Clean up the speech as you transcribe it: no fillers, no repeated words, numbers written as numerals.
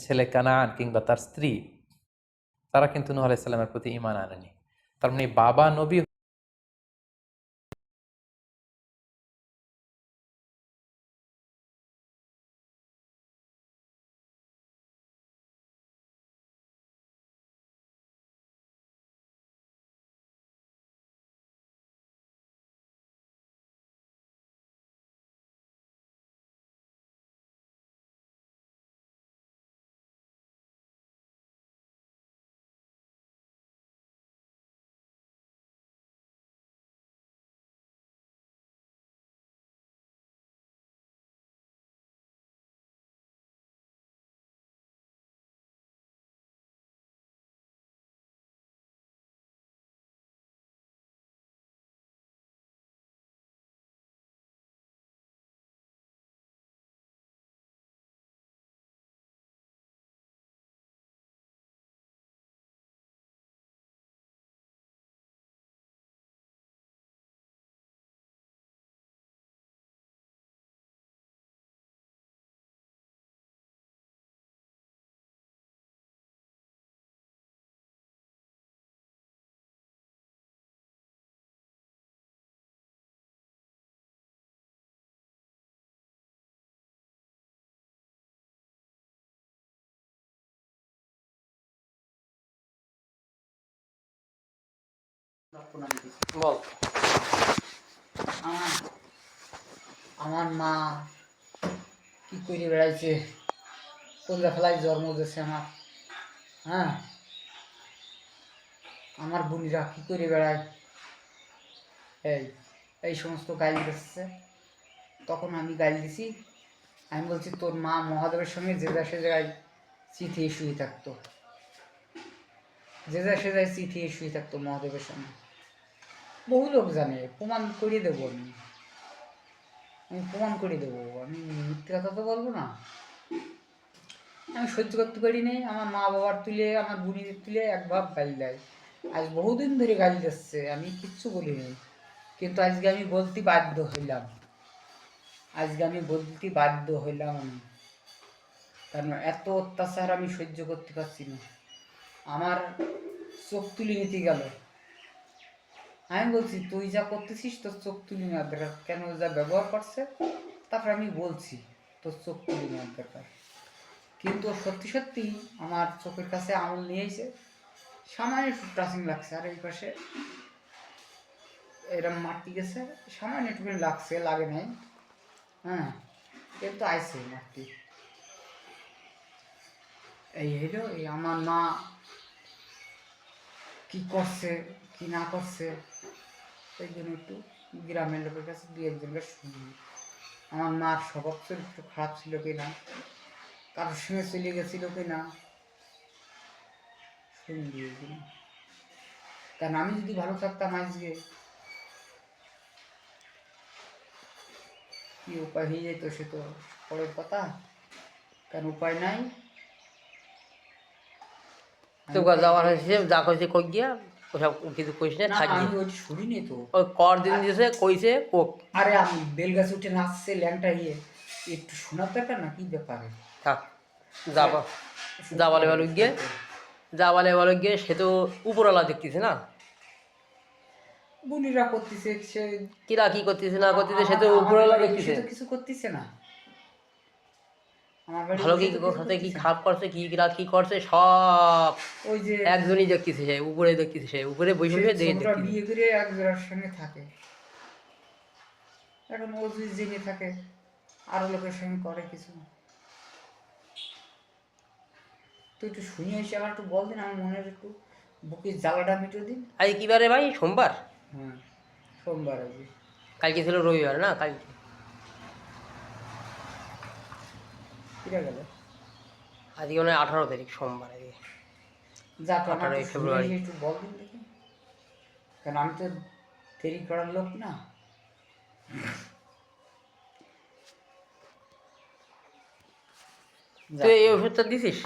ছেলে কানান কিংবা তার স্ত্রী, তারা কিন্তু নূহ আলাইহিস সালামের প্রতি ঈমান আনেনি। তার মানে বাবা নবী বল। আমার মা কি করে বেড়াইছে, কোন ফেলায় জন্ম দিয়েছে আমার। হ্যাঁ, আমার বোনেরা কি করে বেড়ায়, এই এই সমস্ত গাইল দিচ্ছে। তখন আমি গাইল দিছি, আমি বলছি তোর মা মহাদেবের সঙ্গে যে যা সে জায়গায় চিঠি শুয়ে থাকতো, যে যা সে জায়গায় চিঠি শুয়ে থাকতো মহাদেবের সঙ্গে। বহু লোক জানে, প্রমাণ করিয়ে দেবো আমি প্রমাণ করে দেবো। আমি মিথ্যে কথা তো বলবো না। আমি সহ্য করতে পারি নি, আমার মা বাবার তুলে, আমার বুড়িদের তুলে এক ভাব গাল দেয়। আজ বহুদিন ধরে গাল দিচ্ছে, আমি কিচ্ছু বলিনি, কিন্তু আজকে আমি বলতে বাধ্য হইলাম। আমি কারণ এত অত্যাচার আমি সহ্য করতে পারছি না। আমার চোখ তুলে নিতে গেল। আমি বলছি তুই যা করতেছিস তোর চোখ তুলে নেওয়ার দরকার, কেন যা ব্যবহার করছে, তারপর আমি বলছি তোর চোখ তুলে নেওয়ার দরকার। কিন্তু সত্যি সত্যি আমার চোখের কাছে আঙুল নিয়ে এসে সামান্য একটু টাচিং লাগছে, আর এই পাশে এরম মাটি গেছে, সামান্য একটু লাগছে, লাগে নাই। হ্যাঁ, কিন্তু আইছে মাটি। এই হইলো এই আমার মা কি করছে কি না করছে, এই জন্য একটু গ্রামের লোকের কাছে দু একজনের শুনি আমার মার স্বভাব চরিত্র খারাপ ছিল কিনা, কারোর সঙ্গে চলে গেছিল কিনা, শুনি দিয়ে কিনা। কারণ আমি যদি ভালো থাকতাম আজকে কি উপায় হয়ে যেত সে তো পরের কথা, কারণ উপায় নাই। তো যাওয়ার হয়েছে যা কইছে কই গিয়া ওসব কিছু কইস না, থাকি আমি ওইটা শুনিনি তো। ওই কর দিন দিয়েছে কইছে কোক। আরে আমি বেল গাছ উঠে নাচছে ল্যাংটা ইয়ে, একটু শোনার দরকার না, কি ব্যাপারে থাক যাবা, যাবালে বলো গিয়ে, যাবালে বলো গিয়ে, সে তো উপরওয়ালা দেখতেছে না, বুনিরা করতেছে, সে কিরা কি করতেছে না করতেছে, সে তো উপরওয়ালা দেখতেছে। তো কিছু করতেছে না, আমার বাড়ি ভালো কি সাথে কি খারাপ করছে, কি কিরা কি করছে, সব ওই যে একজনই দেখতেছে, সে উপরে দেখতেছে, সে উপরে বসে বসে দেখতেছে। বিয়ে করে এক জোড়ার সঙ্গে থাকে, এখন ও যদি জেনে থাকে আরো লোকের সঙ্গে করে কিছু। তুই একটু শুনি এসে আমার একটু বল দিন, আমার মনের একটু বুকের জ্বালাটা মিটে দিন। আজ কি বারে ভাই? সোমবার। হ্যাঁ, সোমবার আজকে। কালকে ছিল রবিবার না? কালকে কিরা গেল আজকে মনে হয় 18 তারিখ, সোমবার আজকে, যা তো আমার 18 একটু শুনে ফেব্রুয়ারি। এসে একটু বল দিন দেখি, কারণ আমি তো দেরি করার লোক না। তুই এই ওষুধটা দিছিস?